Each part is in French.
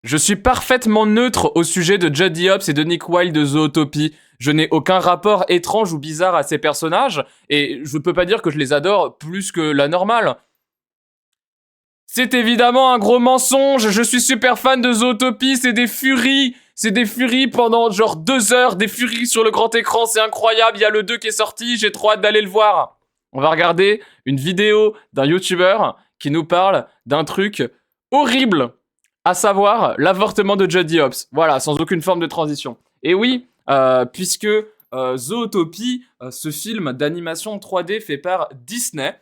Je suis parfaitement neutre au sujet de Jodie Hobbs et de Nick Wilde de Zootopie. Je n'ai aucun rapport étrange ou bizarre à ces personnages, et je peux pas dire que je les adore plus que la normale. C'est évidemment un gros mensonge, je suis super fan de Zootopie, c'est des furies pendant genre 2 heures, des furies sur le grand écran, c'est incroyable, il y a le 2 qui est sorti, j'ai trop hâte d'aller le voir. On va regarder une vidéo d'un YouTuber qui nous parle d'un truc horrible, à savoir l'avortement de Jodie Hobbs. Voilà, sans aucune forme de transition. Et oui, puisque Zootopie, ce film d'animation 3D fait par Disney,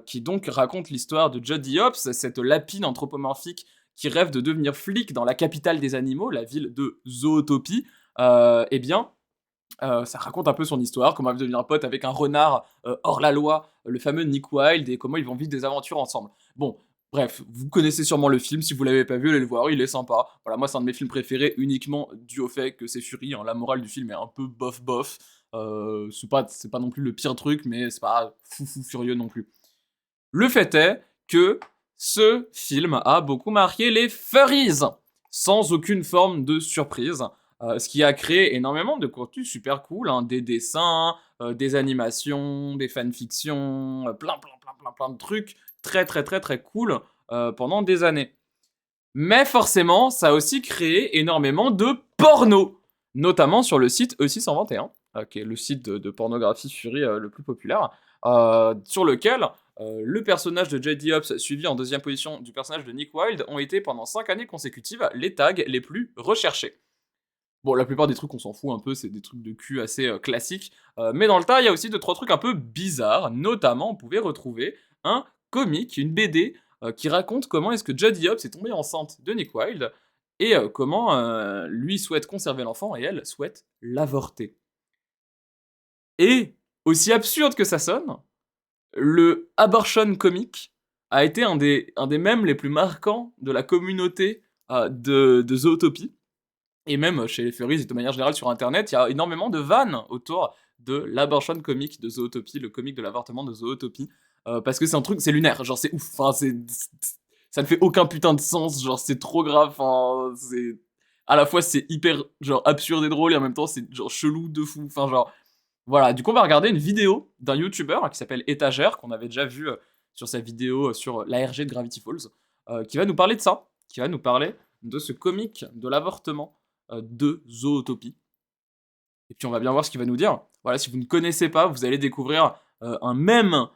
qui donc raconte l'histoire de Jodie Hobbs, cette lapine anthropomorphique qui rêve de devenir flic dans la capitale des animaux, la ville de Zootopie. Eh bien, ça raconte un peu son histoire, comment elle va devenir pote avec un renard hors la loi, le fameux Nick Wilde, et comment ils vont vivre des aventures ensemble. Bon, bref, vous connaissez sûrement le film, si vous l'avez pas vu, allez le voir, il est sympa. Voilà, moi c'est un de mes films préférés, uniquement dû au fait que c'est Fury, hein. La morale du film est un peu bof. C'est pas non plus le pire truc, mais c'est pas fou furieux non plus. Le fait est que ce film a beaucoup marqué les furries, sans aucune forme de surprise. Ce qui a créé énormément de contenu super cool, hein, des dessins, des animations, des fanfictions, plein de trucs très cool pendant des années. Mais forcément, ça a aussi créé énormément de porno, notamment sur le site E621, qui est le site de pornographie Fury le plus populaire, sur lequel le personnage de Jodie Hobbs, suivi en 2e position du personnage de Nick Wilde, ont été pendant 5 années consécutives les tags les plus recherchés. Bon, la plupart des trucs, on s'en fout un peu, c'est des trucs de cul assez classiques. Mais dans le tas, il y a aussi 2-3 trucs un peu bizarres. Notamment, on pouvait retrouver un comic, une BD, qui raconte comment est-ce que Jodie Hobbs est tombée enceinte de Nick Wilde, et comment lui souhaite conserver l'enfant, et elle souhaite l'avorter. Et, aussi absurde que ça sonne, le abortion comic a été un des mèmes les plus marquants de la communauté de Zootopie. Et même chez les furries et de manière générale sur internet, il y a énormément de vannes autour de l'abortion comic de Zootopie, le comic de l'avortement de Zootopie. Parce que c'est un truc, c'est lunaire, genre c'est ouf, enfin ça ne fait aucun putain de sens, genre c'est trop grave, enfin c'est... À la fois c'est hyper genre absurde et drôle et en même temps c'est genre chelou de fou, enfin genre... Voilà, du coup on va regarder une vidéo d'un YouTuber qui s'appelle Étagère, qu'on avait déjà vu sur sa vidéo sur l'ARG de Gravity Falls, qui va nous parler de ça, qui va nous parler de ce comic de l'avortement de Zootopie. Et puis on va bien voir ce qu'il va nous dire. Voilà, si vous ne connaissez pas, vous allez découvrir un mème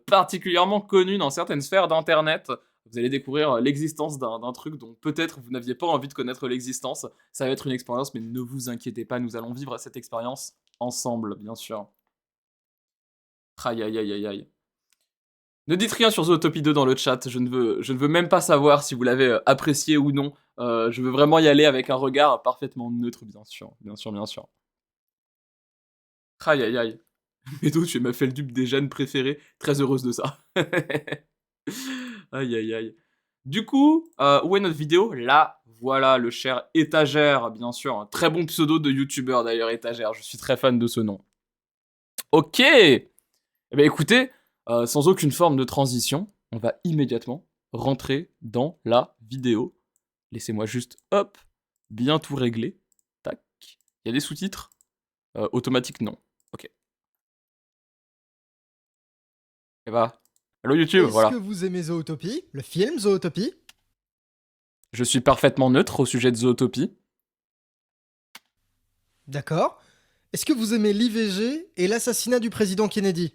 particulièrement connu dans certaines sphères d'internet. Vous allez découvrir l'existence d'un truc dont peut-être vous n'aviez pas envie de connaître l'existence. Ça va être une expérience, mais ne vous inquiétez pas, nous allons vivre cette expérience ensemble, bien sûr. Aïe aïe aïe aïe aïe. Ne dites rien sur Zootopie 2 dans le chat, je ne veux même pas savoir si vous l'avez apprécié ou non. Je veux vraiment y aller avec un regard parfaitement neutre, bien sûr. Aïe aïe aïe. Medo, tu m'as fait le dupe des jeunes préférés, très heureuse de ça. Aïe aïe aïe. Du coup, où est notre vidéo? Là, voilà, le cher Étagère, bien sûr. Un très bon pseudo de youtubeur d'ailleurs, Étagère, je suis très fan de ce nom. Ok. Eh bien écoutez, sans aucune forme de transition, on va immédiatement rentrer dans la vidéo. Laissez-moi juste, hop, bien tout régler. Tac. Il y a des sous-titres? Automatique, non. Ok. Et bah, allô YouTube, voilà. Est-ce que vous aimez Zootopie, le film Zootopie? Je suis parfaitement neutre au sujet de Zootopie. D'accord. Est-ce que vous aimez l'IVG et l'assassinat du président Kennedy?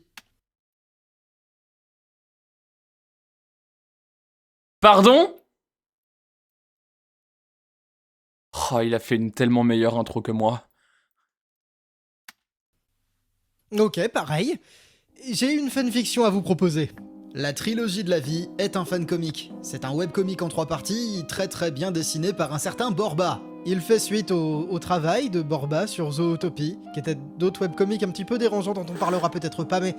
Pardon? Oh, il a fait une tellement meilleure intro que moi. Ok, pareil. J'ai une fanfiction à vous proposer. La trilogie de la vie est un fancomic. C'est un webcomic en 3 parties, très bien dessiné par un certain Borba. Il fait suite au travail de Borba sur Zootopie, qui était d'autres webcomics un petit peu dérangeants dont on parlera peut-être pas, mais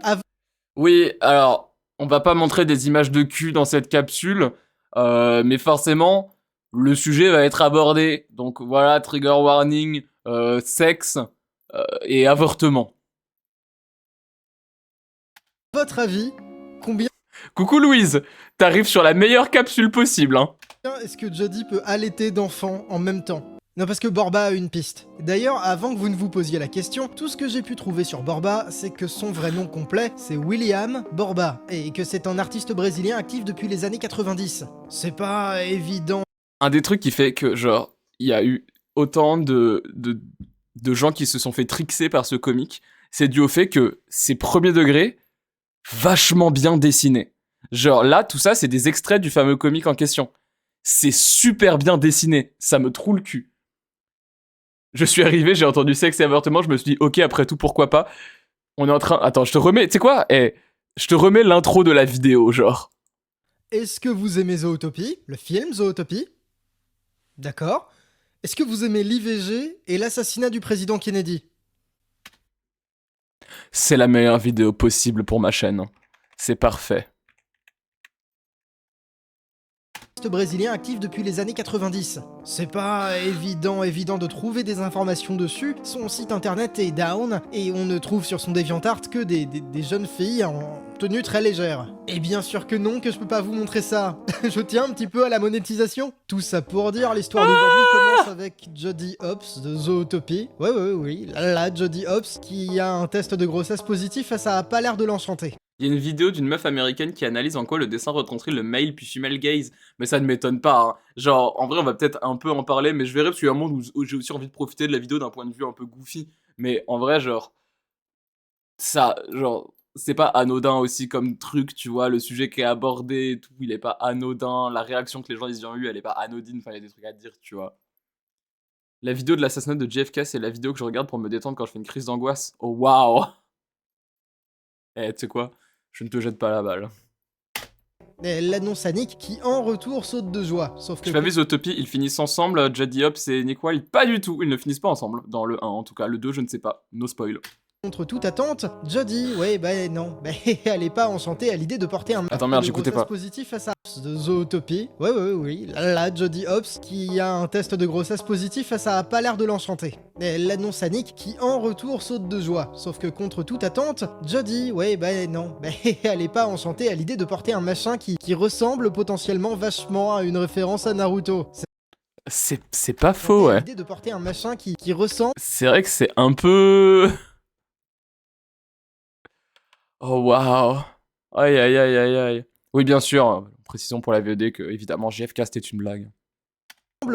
Oui, alors, on va pas montrer des images de cul dans cette capsule, mais forcément, le sujet va être abordé. Donc voilà, trigger warning, sexe et avortement. votre avis, combien Coucou Louise, t'arrives sur la meilleure capsule possible, hein. Est-ce que Jody peut allaiter d'enfants en même temps? Non, parce que Borba a une piste. D'ailleurs, avant que vous ne vous posiez la question, tout ce que j'ai pu trouver sur Borba, c'est que son vrai nom complet, c'est William Borba, et que c'est un artiste brésilien actif depuis les années 90. C'est pas évident. Un des trucs qui fait que, genre, il y a eu autant de gens qui se sont fait trixer par ce comic, c'est dû au fait que c'est premier degré, vachement bien dessiné. Genre, là, tout ça, c'est des extraits du fameux comic en question. C'est super bien dessiné, ça me troue le cul. Je suis arrivé, j'ai entendu sexe et avortement, je me suis dit, ok, après tout, pourquoi pas. On est en train... Attends, je te remets... Tu sais quoi? Je te remets l'intro de la vidéo, genre. Est-ce que vous aimez Zootopie? Le film Zootopie? D'accord. Est-ce que vous aimez l'IVG et l'assassinat du président Kennedy? C'est la meilleure vidéo possible pour ma chaîne. C'est parfait. Brésilien actif depuis les années 90. C'est pas évident de trouver des informations dessus, son site internet est down, et on ne trouve sur son DeviantArt que des jeunes filles en tenue très légère. Et bien sûr que non, que je peux pas vous montrer ça. Je tiens un petit peu à la monétisation. Tout ça pour dire, l'histoire d'aujourd'hui commence avec Jody Hopps de Zootopie. Oui, la Jody Hopps qui a un test de grossesse positif et ça a pas l'air de l'enchanter. Il y a une vidéo d'une meuf américaine qui analyse en quoi le dessin retranscrit le male puis female gaze. Mais ça ne m'étonne pas, hein. Genre, en vrai, on va peut-être un peu en parler, mais je verrai parce qu'il y a un monde où j'ai aussi envie de profiter de la vidéo d'un point de vue un peu goofy. Mais en vrai, genre, ça, genre, c'est pas anodin aussi comme truc, tu vois, le sujet qui est abordé et tout, il est pas anodin, la réaction que les gens ils ont eu, elle est pas anodine, enfin, il y a des trucs à dire, tu vois. La vidéo de l'assassinat de JFK, c'est la vidéo que je regarde pour me détendre quand je fais une crise d'angoisse. Oh, waouh! Eh, tu sais quoi? Je ne te jette pas la balle. Elle l'annonce à Nick qui en retour saute de joie. Sauf que... Je m'avise Zootopie, ils finissent ensemble, Jody Hopps et Nick Wilde. Pas du tout, ils ne finissent pas ensemble. Dans le 1 en tout cas, le 2 je ne sais pas. No spoil. Contre toute attente, Jody, non, elle est pas enchantée à l'idée de porter un Attends, merde, j'écoutais pas. positif à sa de Zootopie. Oui, la Jody Hopps qui a un test de grossesse positif et ça a pas l'air de l'enchanter. Elle l'annonce à Nick qui en retour saute de joie. Sauf que contre toute attente, Jody, non, elle est pas enchantée à l'idée de porter un machin qui ressemble potentiellement vachement à une référence à Naruto. C'est pas faux, ouais. L'idée de porter un machin qui ressemble... C'est vrai que c'est un peu... Oh waouh. Aïe. Oui, bien sûr, précisons pour la VOD que, évidemment, JFK c'était une blague.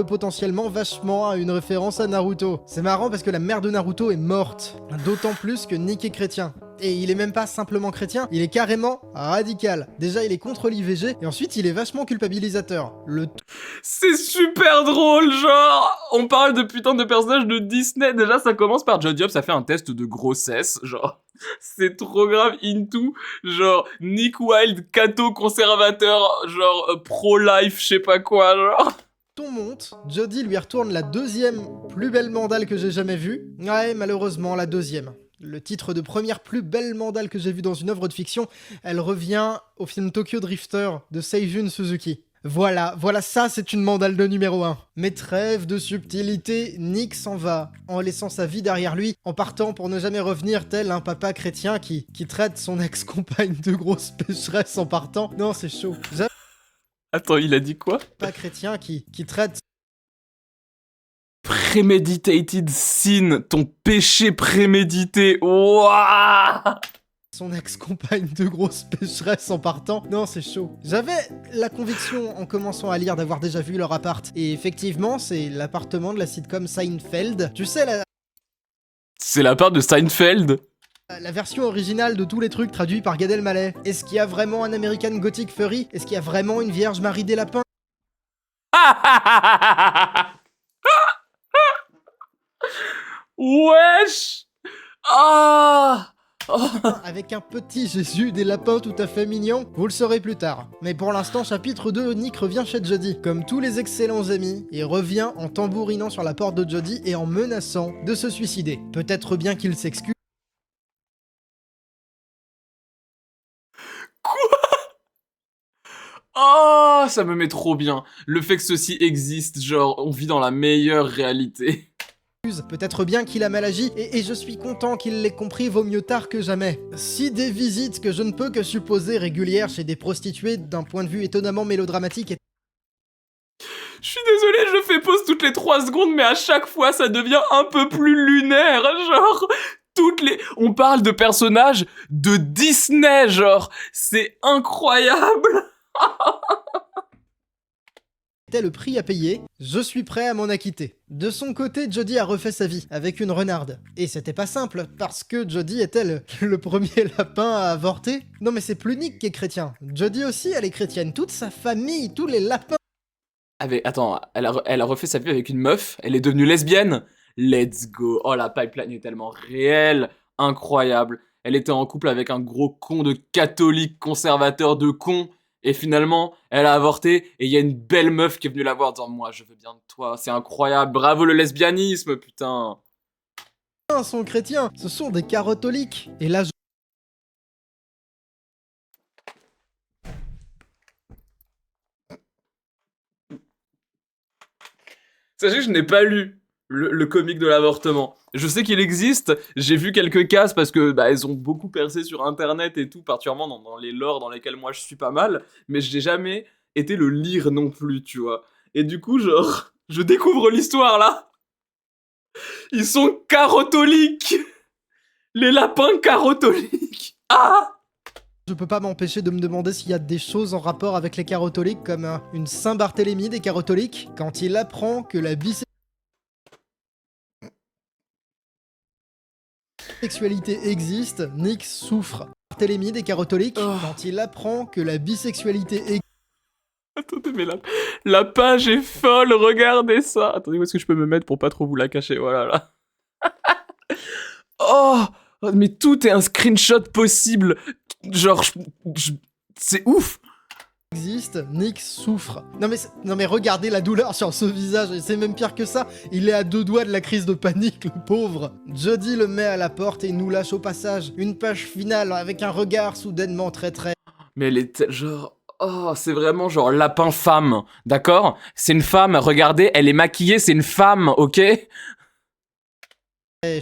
Potentiellement vachement à une référence à Naruto. C'est marrant parce que la mère de Naruto est morte. D'autant plus que Nick est chrétien. Et il est même pas simplement chrétien, il est carrément radical. Déjà, il est contre l'IVG, et ensuite, il est vachement culpabilisateur. C'est super drôle, genre. On parle de putain de personnages de Disney. Déjà, ça commence par Jody Hopps, ça fait un test de grossesse, genre. C'est trop grave, into. Genre, Nick Wilde, catho conservateur, genre, pro-life, je sais pas quoi, genre. Ton monte, Jody lui retourne la deuxième plus belle mandale que j'ai jamais vue. Ouais, malheureusement, la deuxième. Le titre de première plus belle mandale que j'ai vue dans une œuvre de fiction, elle revient au film Tokyo Drifter de Seijun Suzuki. Voilà, ça c'est une mandale de numéro 1. Mais trêve de subtilité, Nick s'en va, en laissant sa vie derrière lui, en partant pour ne jamais revenir tel un papa chrétien qui traite son ex-compagne de grosse pécheresse en partant. Non, c'est chaud. Attends, il a dit quoi? Pas chrétien qui traite... Premeditated sin, ton péché prémédité, wouah! Son ex-compagne de grosse pécheresse en partant. Non, c'est chaud. J'avais la conviction en commençant à lire d'avoir déjà vu leur appart. Et effectivement, c'est l'appartement de la sitcom Seinfeld. Tu sais, C'est l'appart de Seinfeld? La version originale de tous les trucs traduits par Gad Elmaleh. Est-ce qu'il y a vraiment un American Gothic Furry? Est-ce qu'il y a vraiment une Vierge Marie des Lapins? Wesh! Ah! Avec un petit Jésus des lapins tout à fait mignon, vous le saurez plus tard. Mais pour l'instant, chapitre 2, Nick revient chez Jody, comme tous les excellents amis, et revient en tambourinant sur la porte de Jody et en menaçant de se suicider. Peut-être bien qu'il s'excuse. Oh, ça me met trop bien. Le fait que ceci existe, genre, on vit dans la meilleure réalité. Peut-être bien qu'il a mal agi, et je suis content qu'il l'ait compris, vaut mieux tard que jamais. Si des visites que je ne peux que supposer régulières chez des prostituées d'un point de vue étonnamment mélodramatique Je suis désolé, je fais pause toutes les 3 secondes, mais à chaque fois, ça devient un peu plus lunaire. Genre, on parle de personnages de Disney, genre. C'est incroyable. C'était le prix à payer, je suis prêt à m'en acquitter. De son côté, Jodie a refait sa vie avec une renarde. Et c'était pas simple, parce que Jodie était le premier lapin à avorter. Non mais c'est plus Nick qui est chrétien. Jodie aussi, elle est chrétienne. Toute sa famille, tous les lapins... Ah mais attends, elle a refait sa vie avec une meuf, elle est devenue lesbienne. Let's go. Oh, la pipeline est tellement réelle, incroyable. Elle était en couple avec un gros con de catholique conservateur de con. Et finalement, elle a avorté et il y a une belle meuf qui est venue la voir en disant « Moi, je veux bien de toi, c'est incroyable, bravo le lesbianisme, putain !» sont chrétiens, ce sont des catholiques. Et là, Sachez que je n'ai pas lu le comic de l'avortement. Je sais qu'il existe, j'ai vu quelques cases parce que elles ont beaucoup percé sur internet et tout, particulièrement dans les lores dans lesquels moi je suis pas mal, mais je n'ai jamais été le lire non plus, tu vois. Et du coup, genre, je découvre l'histoire là. Ils sont catholiques. Les lapins catholiques. Ah! je peux pas m'empêcher de me demander s'il y a des choses en rapport avec les catholiques, comme une Saint-Barthélemy des catholiques, quand il apprend que la bisexualité existe, Nick souffre. Barthélemy des catholiques, quand il apprend que la bisexualité existe... Attendez, mais la page est folle, regardez ça. Attendez, où est-ce que je peux me mettre pour pas trop vous la cacher? Voilà, là. Oh, mais tout est un screenshot possible. Genre, c'est ouf. Existe, Nick souffre. Non mais regardez la douleur sur ce visage, et c'est même pire que ça, il est à 2 doigts de la crise de panique, le pauvre. Jodie le met à la porte et nous lâche au passage. Une page finale avec un regard soudainement très... Mais elle est genre... Oh, c'est vraiment genre lapin femme, d'accord? C'est une femme, regardez, elle est maquillée, c'est une femme, ok?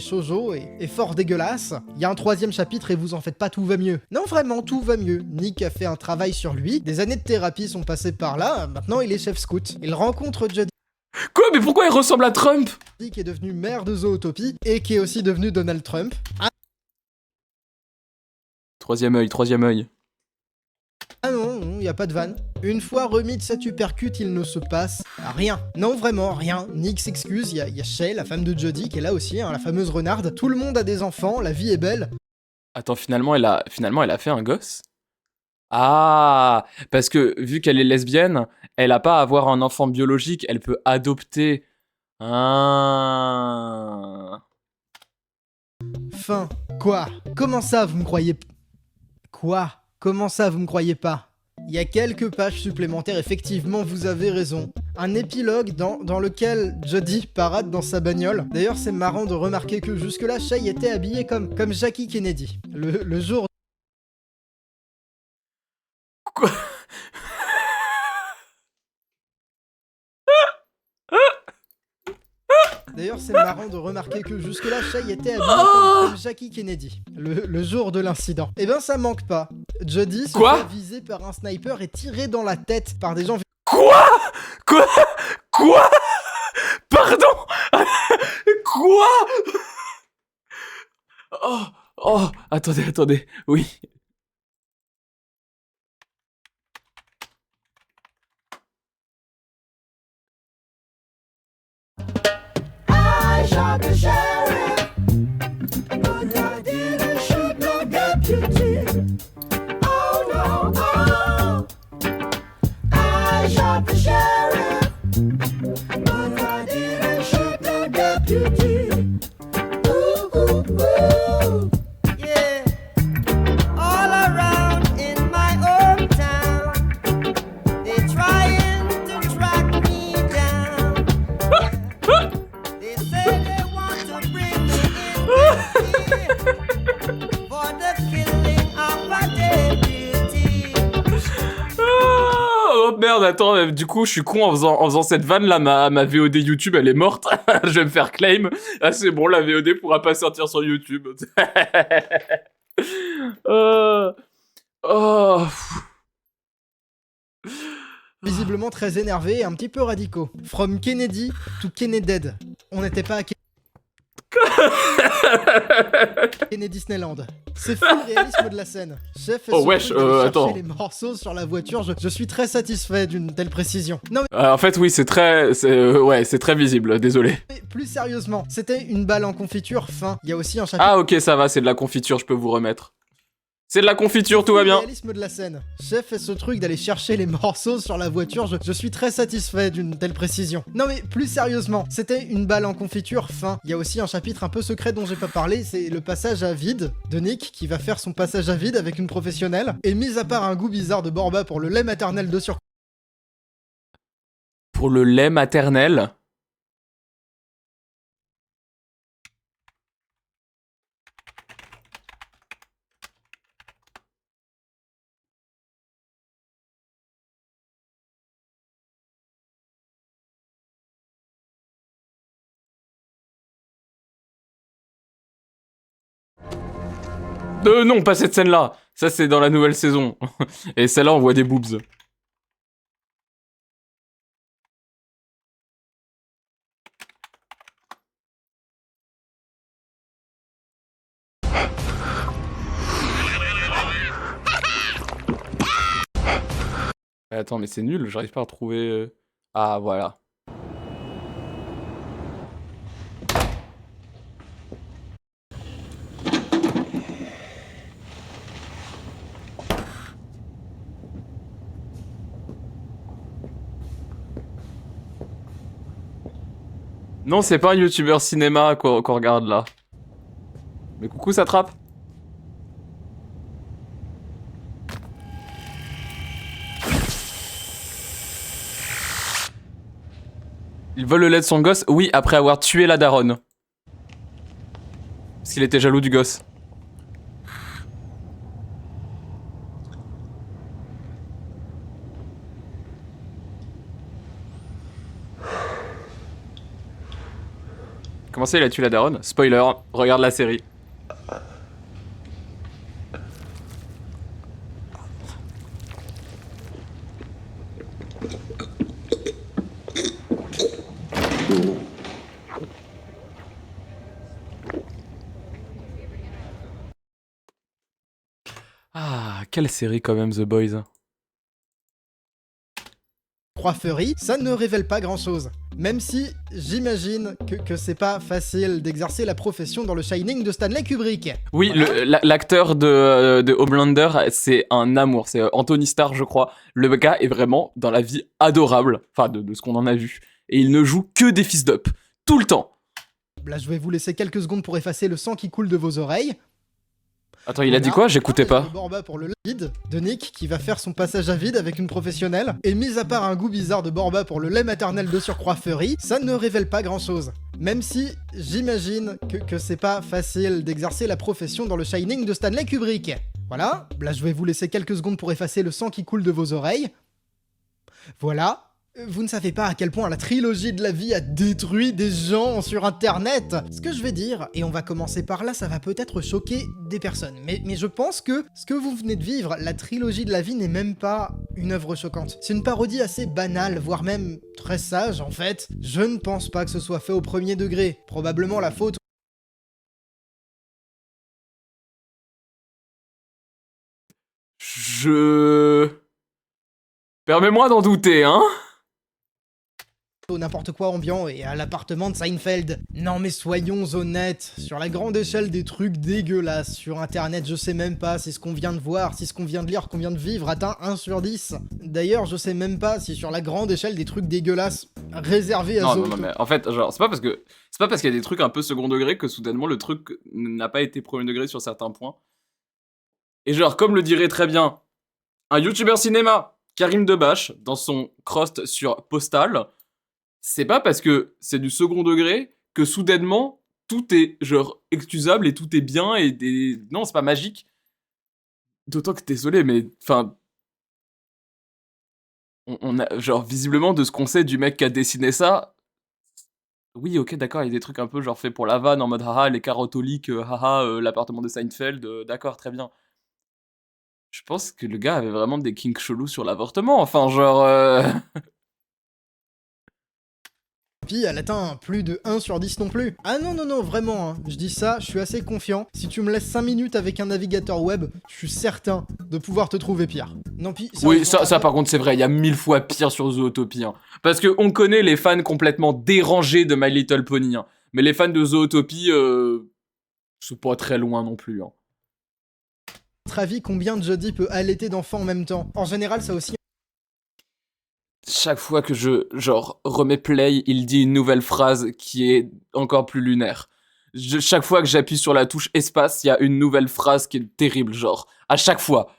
shoujo et fort dégueulasse. Il y a un 3e chapitre et vous en faites pas, tout va mieux. Non vraiment, tout va mieux. Nick a fait un travail sur lui, des années de thérapie sont passées par là, maintenant il est chef scout. Il rencontre Jodie... Quoi? Mais pourquoi il ressemble à Trump? qui est devenu maire de Zootopie et qui est aussi devenu Donald Trump. Troisième œil. Ah non, y a pas de vanne. Une fois remis de cette uppercut, il ne se passe rien. Non, vraiment, rien. Nick s'excuse, y a Shay, la femme de Jodie, qui est là aussi, hein, la fameuse renarde. Tout le monde a des enfants, la vie est belle. Attends, finalement, elle a fait un gosse? Ah, parce que vu qu'elle est lesbienne, elle a pas à avoir un enfant biologique, elle peut adopter. Ah. Fin. Quoi? Comment ça, vous me croyez... Quoi? Comment ça, vous me croyez pas? Il y a quelques pages supplémentaires, effectivement, vous avez raison. Un épilogue dans lequel Jodie parade dans sa bagnole. D'ailleurs, c'est marrant de remarquer que jusque-là, Shay était habillé comme Jackie Kennedy. Le jour... Quoi? D'ailleurs, c'est marrant de remarquer que jusque-là, Shay était habillé comme Jackie Kennedy, le jour de l'incident. Eh ben, ça manque pas. Jodie se fait viser par un sniper et tiré dans la tête par des gens... Quoi? Pardon? Quoi? Oh, attendez, oui. Shot the sheriff, but I didn't shoot no deputy. Oh no, oh. I shot the sheriff, but I didn't shoot no deputy. Ooh, ooh, ooh. Yeah, all around in my hometown, they're trying to track me down. They say they want to bring me in for the killing of a deputy. Oh merde, attends, du coup, je suis con en faisant cette vanne là, ma VOD YouTube elle est morte. Je vais me faire claim. Ah, c'est bon, la VOD pourra pas sortir sur YouTube. Oh. visiblement très énervés et un petit peu radicaux. From Kennedy to Kennedy. On n'était pas à Kennedy Disneyland. C'est full réalisme de la scène. Chef fait Oh, ce wesh, truc d'aller chercher attends. les morceaux sur la voiture. Je suis très satisfait d'une telle précision. Non En fait, oui, c'est très visible, désolé. mais plus sérieusement, c'était une balle en confiture fin. Il y a aussi un chapitre Ah, ok, ça va, c'est de la confiture, je peux vous remettre. C'est de la confiture, tout va bien. réalisme de la scène. Chef fait ce truc d'aller chercher les morceaux sur la voiture. Je suis très satisfait d'une telle précision. Non mais plus sérieusement, c'était une balle en confiture fin. Il y a aussi un chapitre un peu secret dont j'ai pas parlé, c'est le passage à vide de Nick qui va faire son passage à vide avec une professionnelle. Et mis à part un goût bizarre de Borba pour le lait maternel de surcroît. Pour le lait maternel. Non, pas cette scène-là. Ça, c'est dans la nouvelle saison. Et celle-là, on voit des boobs. Attends, mais c'est nul, j'arrive pas à retrouver... Ah, voilà. Non, c'est pas un youtubeur cinéma qu'on regarde là. Mais coucou, ça trappe. Il vole le lait de son gosse, oui, après avoir tué la daronne. Parce qu'il était jaloux du gosse. Comment ça, il a tué la daronne? Spoiler, regarde la série. Ah, quelle série quand même, The Boys. Coifferie, ça ne révèle pas grand chose. Même si j'imagine que c'est pas facile d'exercer la profession dans le Shining de Stanley Kubrick. Oui, Voilà. l'acteur de Homelander, c'est un amour. C'est Anthony Starr, je crois. Le gars est vraiment, dans la vie, adorable. Enfin, de ce qu'on en a vu. Et il ne joue que des fils d'up. Tout le temps. Là, je vais vous laisser quelques secondes pour effacer le sang qui coule de vos oreilles. Attends, il a dit quoi? J'écoutais pas. De Borba pour le vide de Nick qui va faire son passage à vide avec une professionnelle. Et mis à part un goût bizarre de Borba pour le lait maternel de surcroît Furry, ça ne révèle pas grand chose. Même si j'imagine que c'est pas facile d'exercer la profession dans le Shining de Stanley Kubrick. Voilà, là je vais vous laisser quelques secondes pour effacer le sang qui coule de vos oreilles. Voilà. Vous ne savez pas à quel point la trilogie de la vie a détruit des gens sur internet. Ce que je vais dire, et on va commencer par là, ça va peut-être choquer des personnes. Mais je pense que ce que vous venez de vivre, la trilogie de la vie n'est même pas une œuvre choquante. C'est une parodie assez banale, voire même très sage en fait. Je ne pense pas que ce soit fait au premier degré. Probablement la faute... Permets-moi d'en douter, hein? au n'importe quoi ambiant et à l'appartement de Seinfeld. Non mais soyons honnêtes, sur la grande échelle des trucs dégueulasses sur internet, je sais même pas si ce qu'on vient de voir, si ce qu'on vient de lire, qu'on vient de vivre atteint 1 sur 10. D'ailleurs, je sais même pas si sur la grande échelle des trucs dégueulasses réservés à Non, Zoto. non, mais en fait, genre, c'est pas parce qu'il y a des trucs un peu second degré que soudainement le truc n'a pas été premier degré sur certains points. Et genre, comme le dirait très bien un youtubeur cinéma, Karim Debache, dans son Crost sur Postal, c'est pas parce que c'est du second degré que soudainement tout est genre excusable et tout est bien non, c'est pas magique. D'autant que désolé, mais enfin, on a genre visiblement de ce qu'on sait du mec qui a dessiné ça. Oui, ok, d'accord, il y a des trucs un peu genre faits pour la vanne en mode haha les carottes au leak, haha l'appartement de Seinfeld, d'accord, très bien. Je pense que le gars avait vraiment des kinks chelous sur l'avortement. Enfin, genre. Puis elle atteint plus de 1 sur 10 non plus. Ah non, non, non, vraiment, hein. Je dis ça, je suis assez confiant. Si tu me laisses 5 minutes avec un navigateur web, je suis certain de pouvoir te trouver pire. Non, puis... Oui, sérieusement, ça par contre, c'est vrai. Il y a 1000 fois pire sur Zootopie. Hein. Parce que on connaît les fans complètement dérangés de My Little Pony. Hein. Mais les fans de Zootopie, c'est pas très loin non plus. Hein. à votre avis, combien de Jodie peut allaiter d'enfants en même temps? En général, ça aussi... Chaque fois que je, genre, remets play, il dit une nouvelle phrase qui est encore plus lunaire. Chaque fois que j'appuie sur la touche espace, il y a une nouvelle phrase qui est terrible, genre. À chaque fois.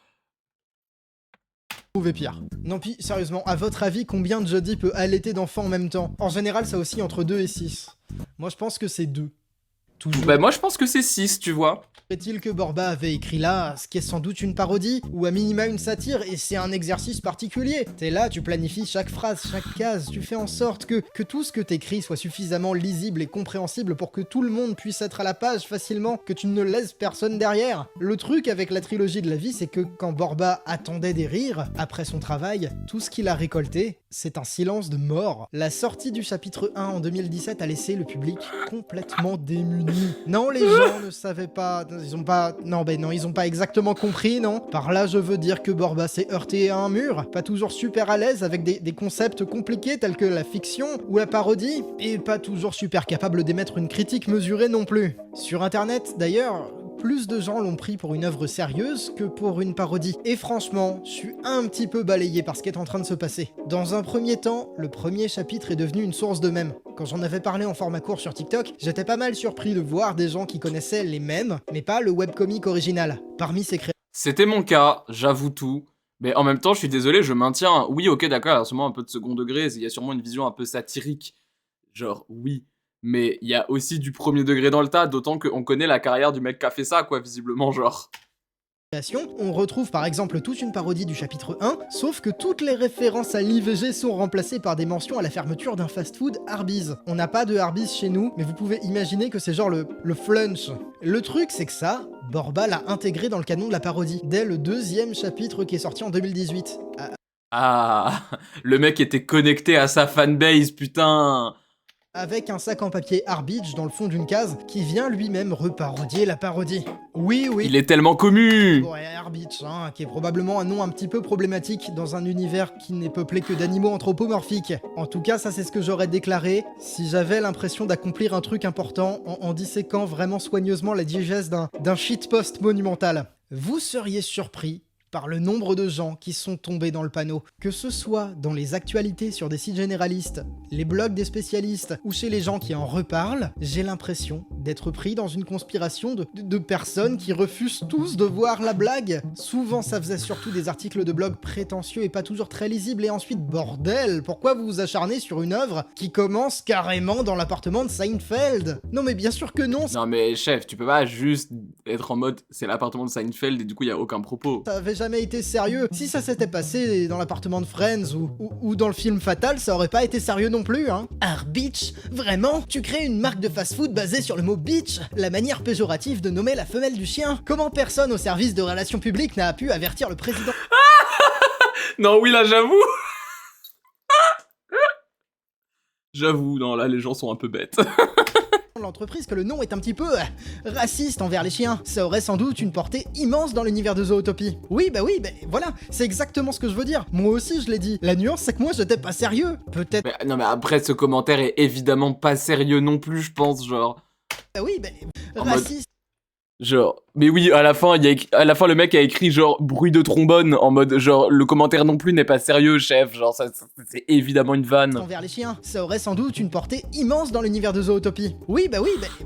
trouver pire. Non, puis sérieusement, à votre avis, combien de Jodie peut allaiter d'enfants en même temps? En général, ça aussi entre 2 et 6. Moi, je pense que c'est 2. Toujours. Bah moi je pense que c'est 6, tu vois. Est-il que Borba avait écrit là, ce qui est sans doute une parodie, ou à minima une satire, et c'est un exercice particulier. T'es là, tu planifies chaque phrase, chaque case, tu fais en sorte que tout ce que t'écris soit suffisamment lisible et compréhensible pour que tout le monde puisse être à la page facilement, que tu ne laisses personne derrière. Le truc avec la trilogie de la vie, c'est que quand Borba attendait des rires, après son travail, tout ce qu'il a récolté, c'est un silence de mort. La sortie du chapitre 1 en 2017 a laissé le public complètement démuni. Non, les gens ne savaient pas... Ils ont pas... Non, ben non, ils ont pas exactement compris, non. Par là, je veux dire que Borba s'est heurté à un mur, pas toujours super à l'aise avec des concepts compliqués tels que la fiction ou la parodie, et pas toujours super capable d'émettre une critique mesurée non plus. Sur internet, d'ailleurs... Plus de gens l'ont pris pour une œuvre sérieuse que pour une parodie. Et franchement, je suis un petit peu balayé par ce qui est en train de se passer. Dans un premier temps, le premier chapitre est devenu une source de mèmes. Quand j'en avais parlé en format court sur TikTok, j'étais pas mal surpris de voir des gens qui connaissaient les mèmes, mais pas le webcomic original. Parmi ces créateurs... C'était mon cas, j'avoue tout. Mais en même temps, je suis désolé, je maintiens... Oui, ok, d'accord, il y a sûrement un peu de second degré, il y a sûrement une vision un peu satirique. Genre, oui... Mais il y a aussi du premier degré dans le tas, d'autant qu'on connaît la carrière du mec qui a fait ça, quoi, visiblement, genre. On retrouve par exemple toute une parodie du chapitre 1, sauf que toutes les références à l'IVG sont remplacées par des mentions à la fermeture d'un fast-food Arby's. On n'a pas de Arby's chez nous, mais vous pouvez imaginer que c'est genre le flunch. Le truc, c'est que ça, Borba l'a intégré dans le canon de la parodie, dès le 2e chapitre qui est sorti en 2018. Ah, le mec était connecté à sa fanbase, putain. Avec un sac en papier Arby's dans le fond d'une case qui vient lui-même reparodier la parodie. Oui, oui. Il est tellement commu. Ouais, Arby's, hein, qui est probablement un nom un petit peu problématique dans un univers qui n'est peuplé que d'animaux anthropomorphiques. En tout cas, ça c'est ce que j'aurais déclaré si j'avais l'impression d'accomplir un truc important en disséquant vraiment soigneusement la diégèse d'un shitpost monumental. Vous seriez surpris par le nombre de gens qui sont tombés dans le panneau, que ce soit dans les actualités sur des sites généralistes, les blogs des spécialistes ou chez les gens qui en reparlent, j'ai l'impression d'être pris dans une conspiration de personnes qui refusent tous de voir la blague. Souvent ça faisait surtout des articles de blog prétentieux et pas toujours très lisibles, et ensuite bordel, pourquoi vous vous acharnez sur une œuvre qui commence carrément dans l'appartement de Seinfeld? Non mais bien sûr que non. Non mais chef, tu peux pas juste être en mode c'est l'appartement de Seinfeld et du coup il y a aucun propos. Ça avait jamais été sérieux. Si ça s'était passé dans l'appartement de Friends ou dans le film Fatal, ça aurait pas été sérieux non plus, hein. Bitch, vraiment? Tu crées une marque de fast-food basée sur le mot bitch, la manière péjorative de nommer la femelle du chien? Comment personne au service de relations publiques n'a pu avertir le président? Non, oui, là, j'avoue. J'avoue, non, là, les gens sont un peu bêtes. L'entreprise que le nom est un petit peu raciste envers les chiens. Ça aurait sans doute une portée immense dans l'univers de Zootopie. Oui, bah voilà, c'est exactement ce que je veux dire. Moi aussi je l'ai dit. La nuance c'est que moi j'étais pas sérieux. Peut-être... Non mais après ce commentaire est évidemment pas sérieux non plus, je pense, genre. Bah oui, En raciste... Genre, mais oui, à la fin, le mec a écrit genre bruit de trombone en mode genre le commentaire non plus n'est pas sérieux, chef. Genre, ça, c'est évidemment une vanne. Envers les chiens, ça aurait sans doute une portée immense dans l'univers de Zootopie. Oui, bah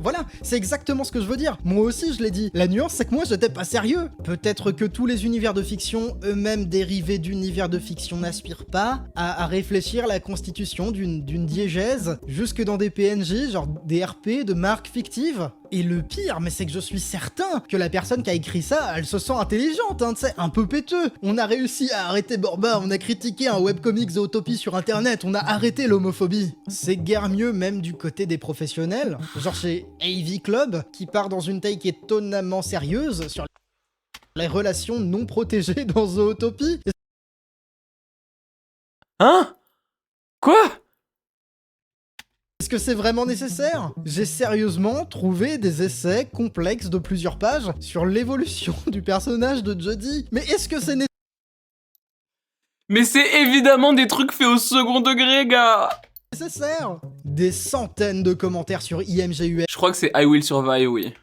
voilà, c'est exactement ce que je veux dire. Moi aussi je l'ai dit. La nuance c'est que moi j'étais pas sérieux. Peut-être que tous les univers de fiction, eux-mêmes dérivés d'univers de fiction, n'aspirent pas à réfléchir la constitution d'une diégèse jusque dans des PNJ, genre des RP de marques fictives. Et le pire, mais c'est que je suis certain que la personne qui a écrit ça, elle se sent intelligente, hein, tu sais, un peu péteux. On a réussi à arrêter Borba, on a critiqué un webcomic Zootopie sur internet, on a arrêté l'homophobie. C'est guère mieux même du côté des professionnels, genre chez AV Club, qui part dans une taille qui est étonnamment sérieuse sur... les relations non protégées dans Zootopie. Hein? Quoi? Est-ce que c'est vraiment nécessaire? J'ai sérieusement trouvé des essais complexes de plusieurs pages sur l'évolution du personnage de Jodie. Mais est-ce que c'est Mais c'est évidemment des trucs faits au second degré, gars! nécessaire? Des centaines de commentaires sur IMGUR, Je crois que c'est I Will Survive, oui.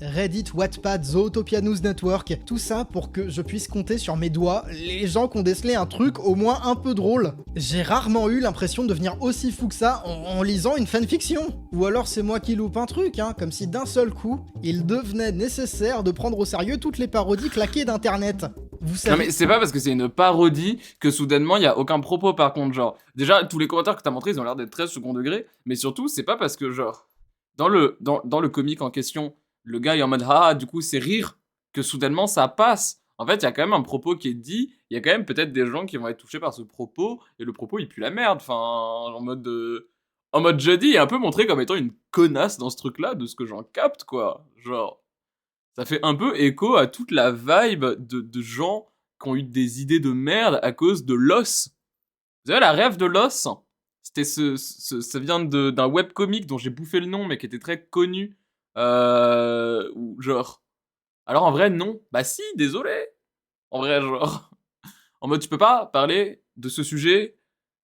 Reddit, Wattpad, Zootopia News Network, tout ça pour que je puisse compter sur mes doigts les gens qui ont décelé un truc au moins un peu drôle. J'ai rarement eu l'impression de devenir aussi fou que ça en lisant une fanfiction. Ou alors c'est moi qui loupe un truc, hein, comme si d'un seul coup, il devenait nécessaire de prendre au sérieux toutes les parodies claquées d'internet. Vous savez... Non mais c'est pas parce que c'est une parodie que soudainement il y a aucun propos par contre, genre. Déjà, tous les commentaires que t'as montrés, ils ont l'air d'être très second degré, mais surtout, c'est pas parce que genre, dans le comique en question, le gars est en mode ah, du coup c'est rire, que soudainement ça passe. En fait, il y a quand même un propos qui est dit, il y a quand même peut-être des gens qui vont être touchés par ce propos, et le propos il pue la merde, enfin, en mode Jodie est un peu montré comme étant une connasse dans ce truc-là, de ce que j'en capte, quoi. Genre, ça fait un peu écho à toute la vibe de gens qui ont eu des idées de merde à cause de Loss. Vous savez, la rêve de Loss, c'était ça vient d'un webcomic dont j'ai bouffé le nom, mais qui était très connu. Ou genre... Alors en vrai, non. Bah si, désolé. En vrai, genre... En mode, tu peux pas parler de ce sujet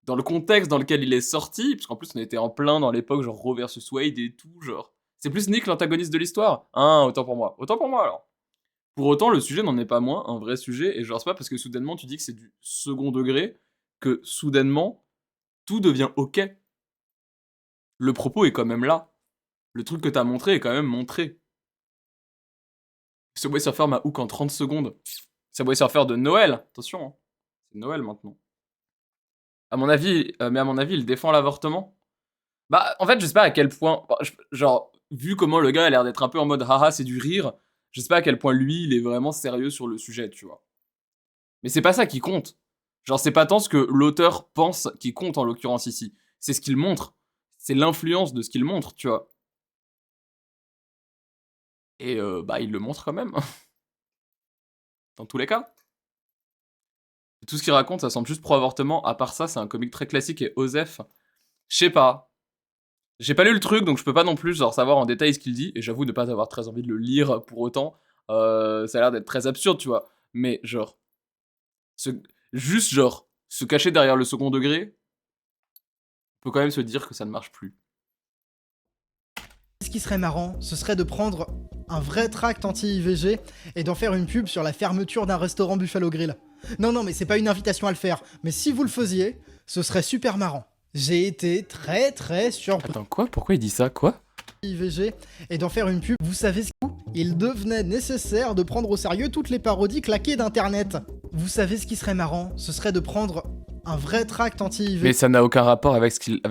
dans le contexte dans lequel il est sorti, parce qu'en plus on était en plein dans l'époque, genre Roe versus Wade et tout, genre... C'est plus Nick l'antagoniste de l'histoire. Hein, autant pour moi. Autant pour moi, alors. Pour autant, le sujet n'en est pas moins un vrai sujet, et genre, c'est pas parce que soudainement tu dis que c'est du second degré que soudainement tout devient ok. Le propos est quand même là. Le truc que t'as montré est quand même montré. Subway Surfer m'a hook en 30 secondes. Subway Surfer de Noël. Attention, hein. C'est Noël maintenant. À mon avis, il défend l'avortement. Bah, en fait, je sais pas à quel point... Genre, vu comment le gars a l'air d'être un peu en mode haha, c'est du rire, je sais pas à quel point lui, il est vraiment sérieux sur le sujet, tu vois. Mais c'est pas ça qui compte. Genre, c'est pas tant ce que l'auteur pense qui compte en l'occurrence ici. C'est ce qu'il montre. C'est l'influence de ce qu'il montre, tu vois. Et bah, il le montre quand même. Dans tous les cas. Tout ce qu'il raconte, ça semble juste pro-avortement. À part ça, c'est un comic très classique et Osef. Je sais pas. J'ai pas lu le truc, donc je peux pas non plus genre savoir en détail ce qu'il dit. Et j'avoue de pas avoir très envie de le lire pour autant. Ça a l'air d'être très absurde, tu vois. Mais genre... Juste genre, se cacher derrière le second degré, on peut quand même se dire que ça ne marche plus. Ce qui serait marrant, ce serait de prendre un vrai tract anti-IVG et d'en faire une pub sur la fermeture d'un restaurant Buffalo Grill. Non, mais c'est pas une invitation à le faire, mais si vous le faisiez, ce serait super marrant. J'ai été très surpris. Attends, quoi? Pourquoi il dit ça? Quoi? IVG et d'en faire une pub. Vous savez ce qu'il il devenait nécessaire de prendre au sérieux toutes les parodies claquées d'internet. Vous savez ce qui serait marrant, ce serait de prendre un vrai tract anti-IVG. Mais ça n'a aucun rapport avec ce qu'il...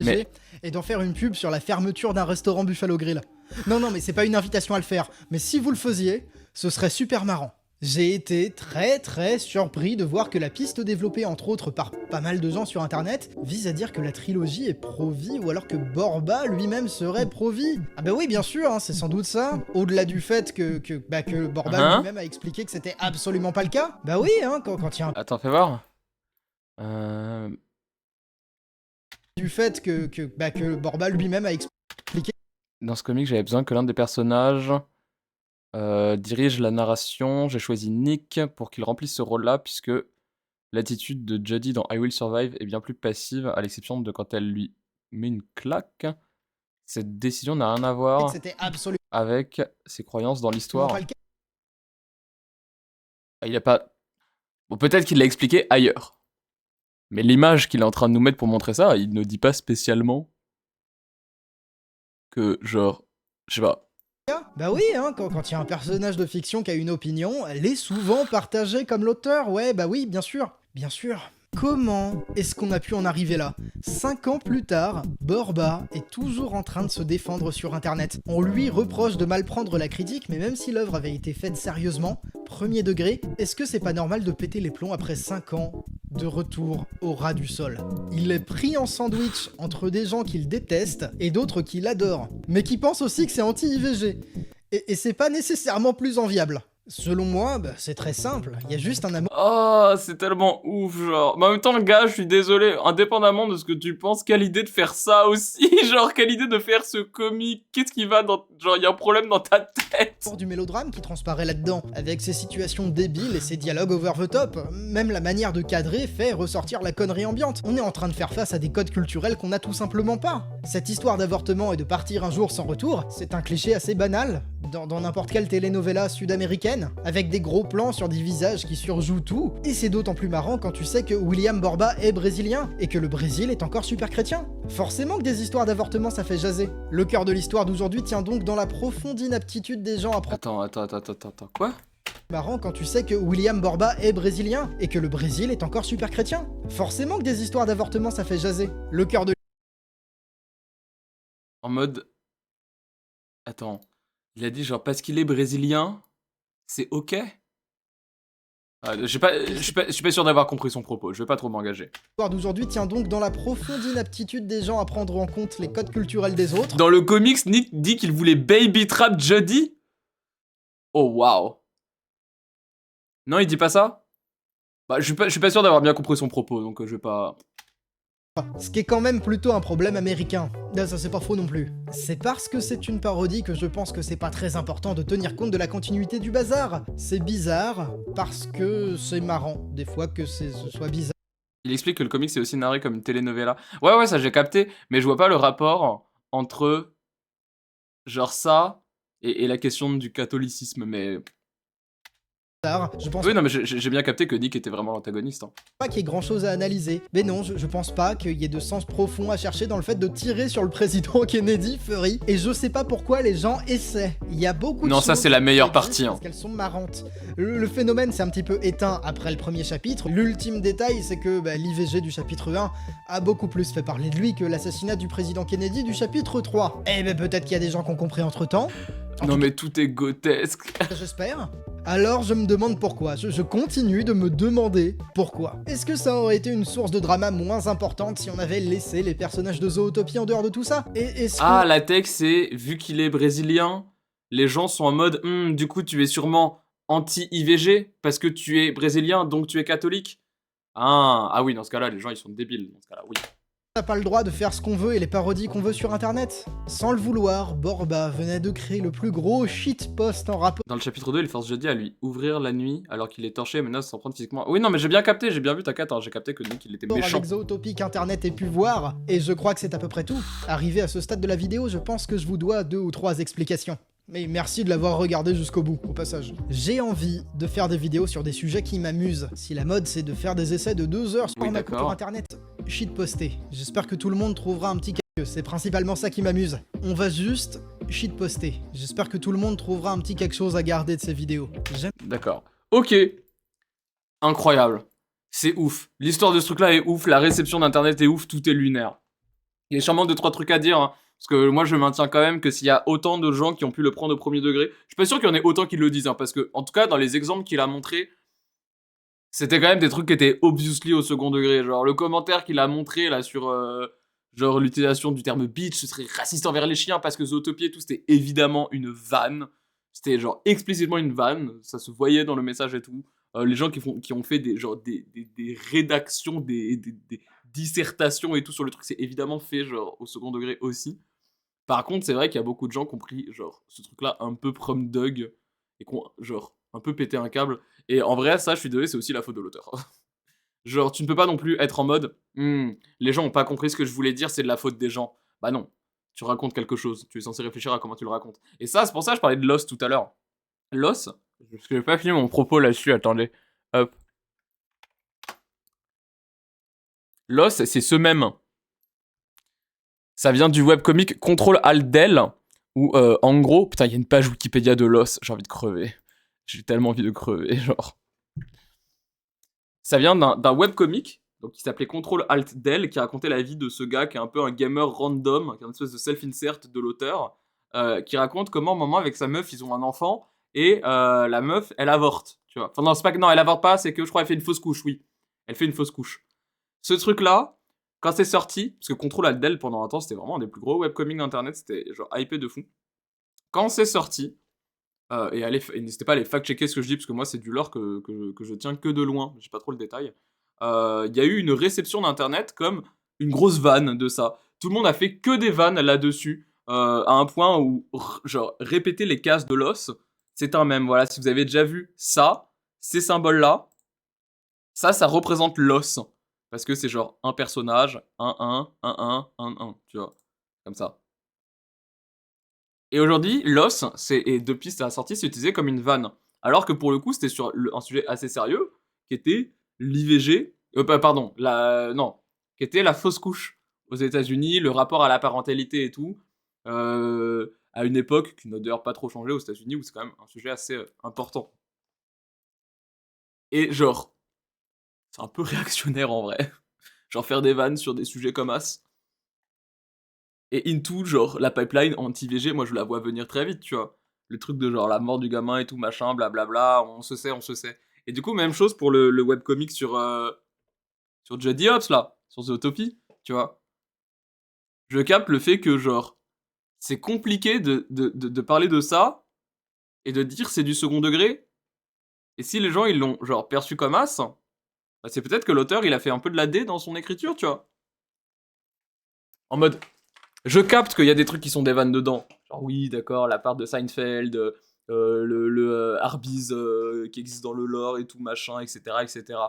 Mais... Et d'en faire une pub sur la fermeture d'un restaurant Buffalo Grill. Non, mais c'est pas une invitation à le faire, mais si vous le faisiez, ce serait super marrant. J'ai été très surpris de voir que la piste développée entre autres par pas mal de gens sur internet vise à dire que la trilogie est pro-vie ou alors que Borba lui-même serait pro-vie. Ah bah oui bien sûr, hein, c'est sans doute ça. Au-delà du fait que Borba lui-même a expliqué que c'était absolument pas le cas. Bah oui, hein, quand il y a un... Attends, fais voir. Du fait que Borba lui-même a expliqué... Dans ce comic, j'avais besoin que l'un des personnages... dirige la narration. J'ai choisi Nick pour qu'il remplisse ce rôle-là, puisque l'attitude de Jodie dans I Will Survive est bien plus passive, à l'exception de quand elle lui met une claque. Cette décision n'a rien à voir avec ses croyances dans l'histoire. Il a pas... Bon, peut-être qu'il l'a expliqué ailleurs. Mais l'image qu'il est en train de nous mettre pour montrer ça, il ne dit pas spécialement que, genre, je sais pas. Bah oui, hein, quand il y a un personnage de fiction qui a une opinion, elle est souvent partagée comme l'auteur, ouais, bah oui, bien sûr. Bien sûr. Comment est-ce qu'on a pu en arriver là? 5 ans plus tard, Borba est toujours en train de se défendre sur internet. On lui reproche de mal prendre la critique, mais même si l'œuvre avait été faite sérieusement, premier degré, est-ce que c'est pas normal de péter les plombs après 5 ans de retour au ras du sol? Il est pris en sandwich entre des gens qu'il déteste et d'autres qui l'adorent, mais qui pensent aussi que c'est anti-IVG. Et c'est pas nécessairement plus enviable. Selon moi, bah, c'est très simple, il y a juste un amour Oh, c'est tellement ouf, genre. Mais en même temps, gars, je suis désolé, indépendamment de ce que tu penses, quelle idée de faire ça aussi. Genre, quelle idée de faire ce comique. Qu'est-ce qui va dans... Genre, il y a un problème dans ta tête. du mélodrame qui transparaît là-dedans, avec ses situations débiles et ses dialogues over the top. Même la manière de cadrer fait ressortir la connerie ambiante. On est en train de faire face à des codes culturels qu'on n'a tout simplement pas. Cette histoire d'avortement et de partir un jour sans retour, c'est un cliché assez banal, dans n'importe quelle telenovela sud-américaine, avec des gros plans sur des visages qui surjouent tout, et c'est d'autant plus marrant quand tu sais que William Borba est brésilien, et que le Brésil est encore super chrétien. Forcément que des histoires d'avortement ça fait jaser. Le cœur de l'histoire d'aujourd'hui tient donc dans la profonde inaptitude des gens à prendre... Attends, quoi? Marrant quand tu sais que William Borba est brésilien, et que le Brésil est encore super chrétien. Forcément que des histoires d'avortement ça fait jaser. Le cœur de... En mode... Attends, il a dit genre parce qu'il est brésilien, c'est ok? Je suis pas sûr d'avoir compris son propos, je vais pas trop m'engager. L'histoire d'aujourd'hui tient donc dans la profonde inaptitude des gens à prendre en compte les codes culturels des autres. Dans le comics, Nick dit qu'il voulait baby trap Jodie? Oh waouh. Non, il dit pas ça? Bah, je suis pas sûr d'avoir bien compris son propos, donc je vais pas... Ce qui est quand même plutôt un problème américain. Ça c'est pas faux non plus. C'est parce que c'est une parodie que je pense que c'est pas très important de tenir compte de la continuité du bazar. C'est bizarre parce que c'est marrant, des fois que ce soit bizarre. Il explique que le comic c'est aussi narré comme une telenovela. Ouais, ça j'ai capté, mais je vois pas le rapport entre genre ça et la question du catholicisme, mais... Je pense Oui, non, mais j'ai bien capté que Nick était vraiment l'antagoniste. Hein. pas qu'il y ait grand chose à analyser. Mais non, je pense pas qu'il y ait de sens profond à chercher dans le fait de tirer sur le président Kennedy, Fury. Et je sais pas pourquoi les gens essaient. Il y a beaucoup de Non, ça choses c'est la meilleure qui existent partie. Hein. parce qu'elles sont marrantes. Le phénomène s'est un petit peu éteint après le premier chapitre. L'ultime détail, c'est que l'IVG du chapitre 1 a beaucoup plus fait parler de lui que l'assassinat du président Kennedy du chapitre 3. Eh ben peut-être qu'il y a des gens qui ont compris entre-temps. Non mais tout est grotesque. J'espère. Alors je me demande pourquoi, je continue de me demander pourquoi. Est-ce que ça aurait été une source de drama moins importante si on avait laissé les personnages de Zootopie en dehors de tout ça? Et est-ce que... Ah, la tech c'est, vu qu'il est brésilien, les gens sont en mode, du coup tu es sûrement anti-IVG, parce que tu es brésilien, donc tu es catholique. Ah oui, dans ce cas-là, les gens ils sont débiles, dans ce cas-là, oui. On n'a pas le droit de faire ce qu'on veut et les parodies qu'on veut sur internet? Sans le vouloir, Borba venait de créer le plus gros shitpost en rapport Dans le chapitre 2, il force Jodie à lui ouvrir la nuit alors qu'il est torché et menace de s'en prendre physiquement. Oui, non, mais j'ai bien capté, j'ai bien vu, t'inquiète, hein, j'ai capté que Nick, il était méchant. avec Zootopie qu'internet ait pu voir, et je crois que c'est à peu près tout. Arrivé à ce stade de la vidéo, je pense que je vous dois 2 ou 3 explications. Mais merci de l'avoir regardé jusqu'au bout, au passage. J'ai envie de faire des vidéos sur des sujets qui m'amusent. Si la mode c'est de faire des essais de 2 heures sur Oui, ma culture internet, shitposter. J'espère que tout le monde trouvera un petit quelque. C'est principalement ça qui m'amuse. On va juste shitposter. J'espère que tout le monde trouvera un petit quelque chose à garder de ces vidéos. J'aime D'accord. Ok. Incroyable. C'est ouf. L'histoire de ce truc-là est ouf, la réception d'internet est ouf, tout est lunaire. Il y a sûrement 2-3 trucs à dire, hein. Parce que moi, je maintiens quand même que s'il y a autant de gens qui ont pu le prendre au premier degré, je suis pas sûr qu'il y en ait autant qui le disent, hein, parce que, en tout cas, dans les exemples qu'il a montrés, c'était quand même des trucs qui étaient obviously au second degré. Genre, le commentaire qu'il a montré, là, sur, genre, l'utilisation du terme bitch, ce serait raciste envers les chiens, parce que Zootopie et tout, c'était évidemment une vanne. C'était, genre, explicitement une vanne. Ça se voyait dans le message et tout. Les gens qui ont fait des rédactions, des dissertations et tout sur le truc, c'est évidemment fait, genre, au second degré aussi. Par contre, c'est vrai qu'il y a beaucoup de gens qui ont pris, genre, ce truc-là un peu prom dog et qui ont, genre, un peu pété un câble. Et en vrai, ça, je suis désolé, c'est aussi la faute de l'auteur. Genre, tu ne peux pas non plus être en mode, les gens ont pas compris ce que je voulais dire, c'est de la faute des gens. Bah non, tu racontes quelque chose, tu es censé réfléchir à comment tu le racontes. Et ça, c'est pour ça que je parlais de Lost tout à l'heure. Lost, parce que j'ai pas fini mon propos là-dessus, attendez. Hop. Lost, c'est ce même. Ça vient du webcomic Control-Alt-Del, où, en gros, putain, il y a une page Wikipédia de Lost, j'ai envie de crever. J'ai tellement envie de crever, genre. Ça vient d'un webcomic, donc qui s'appelait Control-Alt-Del, qui racontait la vie de ce gars qui est un peu un gamer random, qui est une espèce de self-insert de l'auteur, qui raconte comment, maman, avec sa meuf, ils ont un enfant, et la meuf, elle avorte, tu vois. Enfin, non, c'est pas que, non, elle avorte pas, c'est que je crois qu'elle fait une fausse couche, oui. Elle fait une fausse couche. Ce truc-là, quand c'est sorti, parce que Control-Alt-Del, pendant un temps, c'était vraiment un des plus gros webcomics d'internet, c'était genre hypé de fou. Quand c'est sorti, Et n'hésitez pas à aller fact-checker ce que je dis, parce que moi, c'est du lore que je tiens que de loin. J'ai pas trop le détail. Il y a eu une réception d'internet comme une grosse vanne de ça. Tout le monde a fait que des vannes là-dessus, à un point où, genre, répéter les cases de l'os, c'est un mème. Voilà, si vous avez déjà vu ça, ces symboles-là, ça représente l'os. Parce que c'est genre un personnage, un, tu vois, comme ça. Et aujourd'hui, l'os, et depuis sa sortie, c'est utilisé comme une vanne. Alors que pour le coup, c'était sur un sujet assez sérieux, qui était l'IVG, pardon, non, qui était la fausse couche aux États-Unis, le rapport à la parentalité et tout, à une époque qui n'a d'ailleurs pas trop changé aux États-Unis, où c'est quand même un sujet assez important. Et genre, c'est un peu réactionnaire en vrai. Genre faire des vannes sur des sujets comme As. Et Into, genre, la pipeline anti-VG, moi je la vois venir très vite, tu vois. Le truc de genre la mort du gamin et tout, machin, blablabla, on se sait, on se sait. Et du coup, même chose pour le webcomic sur Jedi Ops, là, sur Zootopie, tu vois. Je capte le fait que, genre, c'est compliqué de parler de ça et de dire c'est du second degré. Et si les gens, ils l'ont, genre, perçu comme as, bah, c'est peut-être que l'auteur, il a fait un peu de la D dans son écriture, tu vois. En mode, je capte qu'il y a des trucs qui sont des vannes dedans. Genre, oui, d'accord, la part de Seinfeld, le Arby's qui existe dans le lore et tout, machin, etc., etc.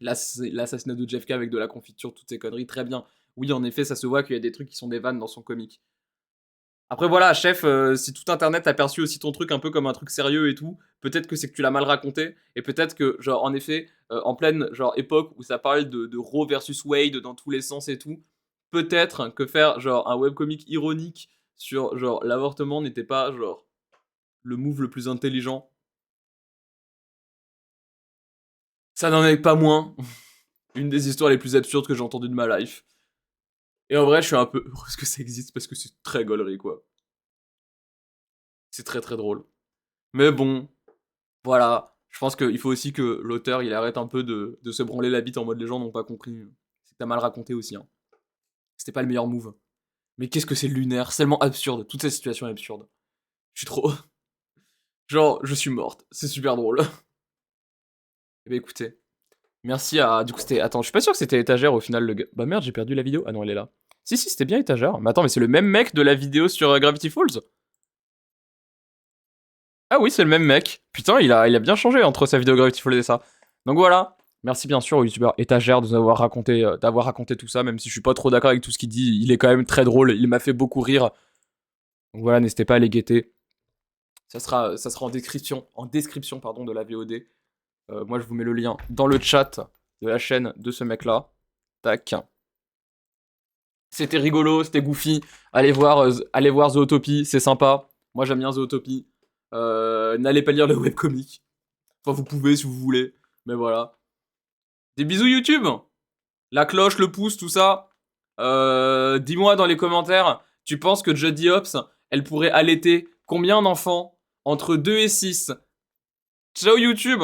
L'assassinat de JFK avec de la confiture, toutes ces conneries, très bien. Oui, en effet, ça se voit qu'il y a des trucs qui sont des vannes dans son comic. Après, voilà, chef, si tout Internet a perçu aussi ton truc un peu comme un truc sérieux et tout, peut-être que c'est que tu l'as mal raconté, et peut-être que, genre, en effet, en pleine, genre, époque où ça parle de Roe versus Wade dans tous les sens et tout, peut-être que faire, genre, un webcomic ironique sur, genre, l'avortement n'était pas, genre, le move le plus intelligent. Ça n'en est pas moins une des histoires les plus absurdes que j'ai entendues de ma life. Et en vrai, je suis un peu heureux que ça existe parce que c'est très gaulerie, quoi. C'est très très drôle. Mais bon, voilà. Je pense qu'il faut aussi que l'auteur, il arrête un peu de se branler la bite en mode les gens n'ont pas compris. C'est que t'as mal raconté aussi, hein. C'était pas le meilleur move. Mais qu'est-ce que c'est lunaire, c'est tellement absurde. Toute cette situation est absurde. Je suis trop... Genre, je suis morte. C'est super drôle. Eh ben écoutez, merci à... Du coup, c'était... Attends, je suis pas sûr que c'était étagère au final, le gars. Bah merde, j'ai perdu la vidéo. Ah non, elle est là. Si, c'était bien étagère. Mais attends, mais c'est le même mec de la vidéo sur Gravity Falls? Ah oui, c'est le même mec. Putain, il a bien changé entre sa vidéo Gravity Falls et ça. Donc voilà. Merci bien sûr au youtubeur étagère d'avoir raconté tout ça, même si je suis pas trop d'accord avec tout ce qu'il dit. Il est quand même très drôle. Il m'a fait beaucoup rire. Donc voilà, n'hésitez pas à les guetter. Ça sera en description pardon, de la VOD. Moi, je vous mets le lien dans le chat de la chaîne de ce mec-là. Tac. C'était rigolo, c'était goofy. Allez voir Zootopie, c'est sympa. Moi, j'aime bien Zootopie. N'allez pas lire le webcomic. Enfin, vous pouvez si vous voulez. Mais voilà. Des bisous YouTube. La cloche, le pouce, tout ça. Dis-moi dans les commentaires, tu penses que Jodie Hobbs, elle pourrait allaiter combien d'enfants entre 2 et 6? Ciao YouTube.